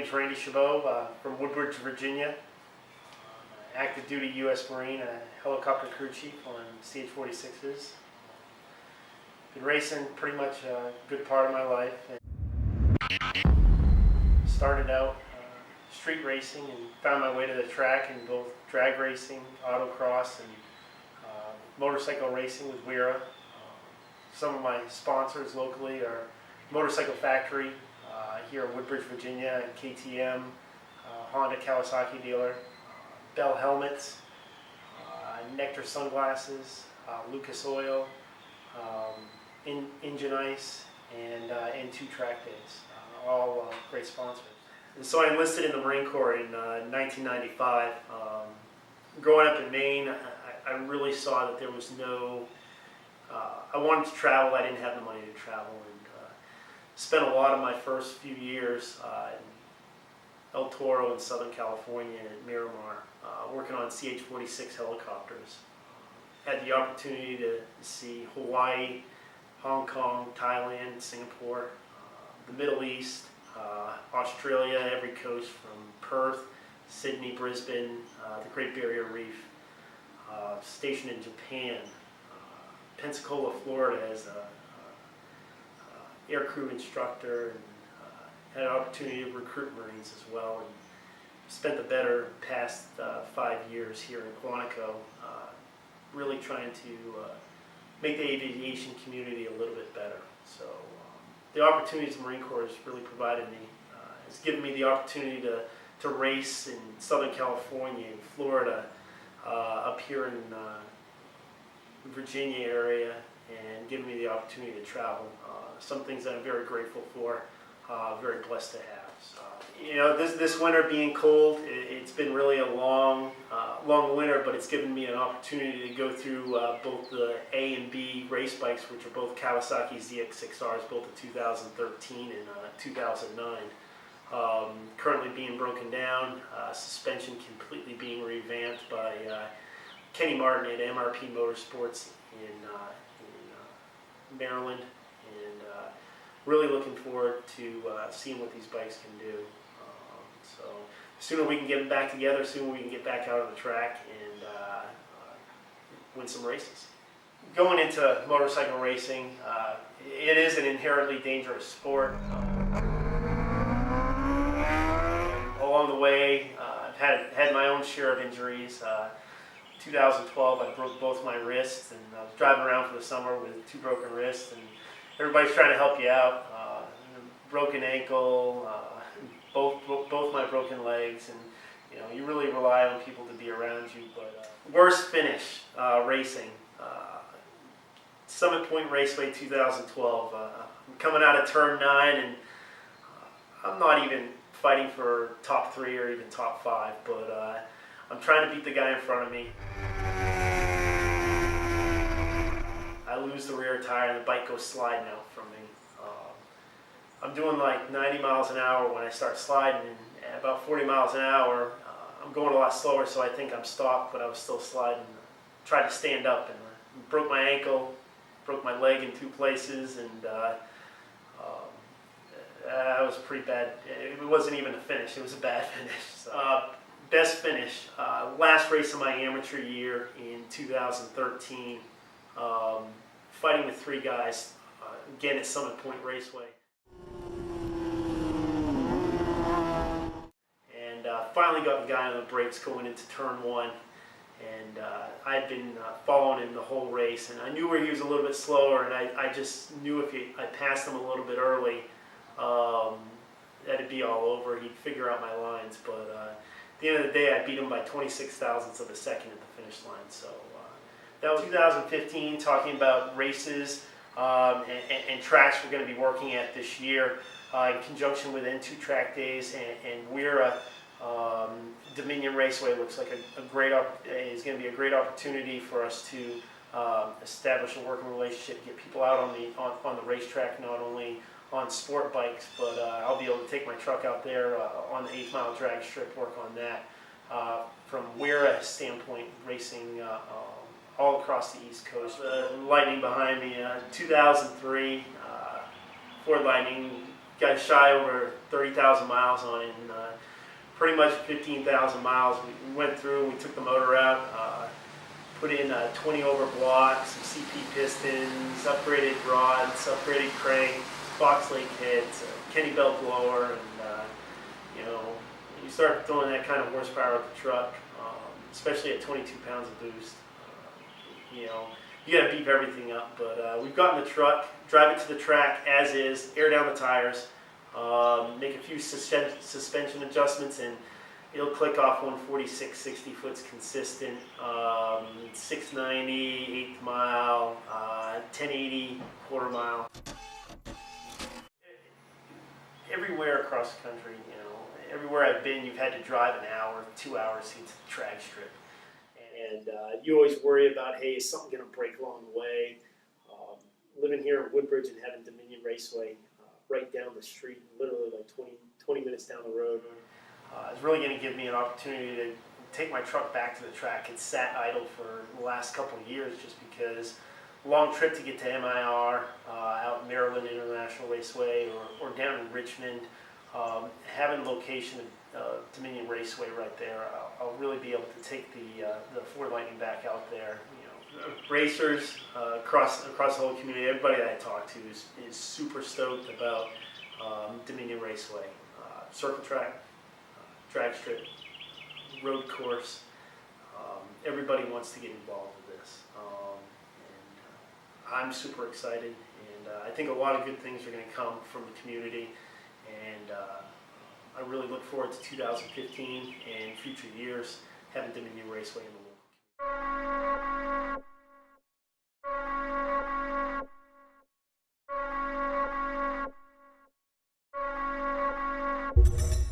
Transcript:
name's Randy Chabot from Woodbridge, Virginia. Active duty U.S. Marine, a helicopter crew chief on CH-46s. Been racing pretty much a good part of my life. Started out street racing and found my way to the track in both drag racing, autocross, and motorcycle racing with Wera. Some of my sponsors locally are Motorcycle Factory here in Woodbridge, Virginia, and KTM, Honda Kawasaki dealer, Bell Helmets, Nectar Sunglasses, Lucas Oil, Engine Ice, and N2 Track Days, all great sponsors. And so I enlisted in the Marine Corps in 1995. Growing up in Maine, I really saw that there was no, I wanted to travel, I didn't have the money to travel, and spent a lot of my first few years in El Toro in Southern California and at Miramar, working on CH-46 helicopters. Had the opportunity to see Hawaii, Hong Kong, Thailand, Singapore, the Middle East, Australia, every coast from Perth, Sydney, Brisbane, the Great Barrier Reef, stationed in Japan, Pensacola, Florida as a aircrew instructor, and had an opportunity to recruit Marines as well, and spent the better past 5 years here in Quantico, really trying to make the aviation community a little bit better. So the opportunities the Marine Corps has really provided me, has given me the opportunity to race in Southern California, in Florida, up here in Virginia area, and given me the opportunity to travel. Some things that I'm very grateful for, very blessed to have. So, you know, this winter being cold, it's been really a long winter, but it's given me an opportunity to go through both the A and B race bikes, which are both Kawasaki ZX6Rs, built in 2013 and 2009. Currently being broken down, suspension completely being revamped by Kenny Martin at MRP Motorsports in Maryland, and really looking forward to seeing what these bikes can do. So the sooner we can get back together, the sooner we can get back out on the track and win some races. Going into motorcycle racing, it is an inherently dangerous sport. Along the way, I've had my own share of injuries. 2012, I broke both my wrists, and I was driving around for the summer with 2 broken wrists, and everybody's trying to help you out. Broken ankle, both my broken legs, and you know, you really rely on people to be around you. But worst finish racing, Summit Point Raceway 2012. I'm coming out of turn 9, and I'm not even fighting for top 3 or even top 5, but I'm trying to beat the guy in front of me. I lose the rear tire and the bike goes sliding out from me. I'm doing like 90 miles an hour when I start sliding, and at about 40 miles an hour, I'm going a lot slower, so I think I'm stopped, but I was still sliding. Tried to stand up and broke my ankle, broke my leg in 2 places, and that was pretty bad. It wasn't even a finish, it was a bad finish. So, best finish, last race of my amateur year in 2013, fighting with 3 guys, again at Summit Point Raceway. And finally got the guy on the brakes going into turn 1, and I had been following him the whole race, and I knew where he was a little bit slower, and I just knew if I passed him a little bit early, that'd be all over. He'd figure out my lines, but at the end of the day, I beat him by 26 thousandths of a second at the finish line. So that was 2015, talking about races and tracks we're going to be working at this year in conjunction with N2 Track Days, and Wera. Dominion Raceway looks like is going to be a great opportunity for us to establish a working relationship, get people out on the racetrack, not only on sport bikes, but I'll be able to take my truck out there on the 8 mile drag strip, work on that. From Wera standpoint, racing all across the East Coast. Lightning behind me, 2003, Ford Lightning, got shy over 30,000 miles on it, and pretty much 15,000 miles. We went through, we took the motor out, put in 20 over blocks, some CP pistons, upgraded rods, upgraded crank, box lake heads, Kenny belt blower, and you know, you start throwing that kind of horsepower at the truck, especially at 22 pounds of boost. You know, you got to beef everything up. But we've gotten the truck, drive it to the track as is, air down the tires, make a few suspension adjustments, and it'll click off 146 60 foots consistent, 690 eighth mile, 1080 quarter mile. Everywhere across the country, you know, everywhere I've been, you've had to drive an hour, 2 hours to get to the drag strip. And you always worry about, hey, is something going to break along the way? Living here in Woodbridge and having Dominion Raceway right down the street, literally like 20 minutes down the road, is really going to give me an opportunity to take my truck back to the track. It's sat idle for the last couple of years just because long trip to get to MIR, out in Maryland International Raceway, or down in Richmond, having location of Dominion Raceway right there, I'll really be able to take the Ford Lightning back out there. You know, racers across the whole community, everybody that I talk to is super stoked about Dominion Raceway, circle track, drag strip, road course. Everybody wants to get involved with this. I'm super excited, and I think a lot of good things are going to come from the community, and I really look forward to 2015 and future years having Dominion Raceway in the local community.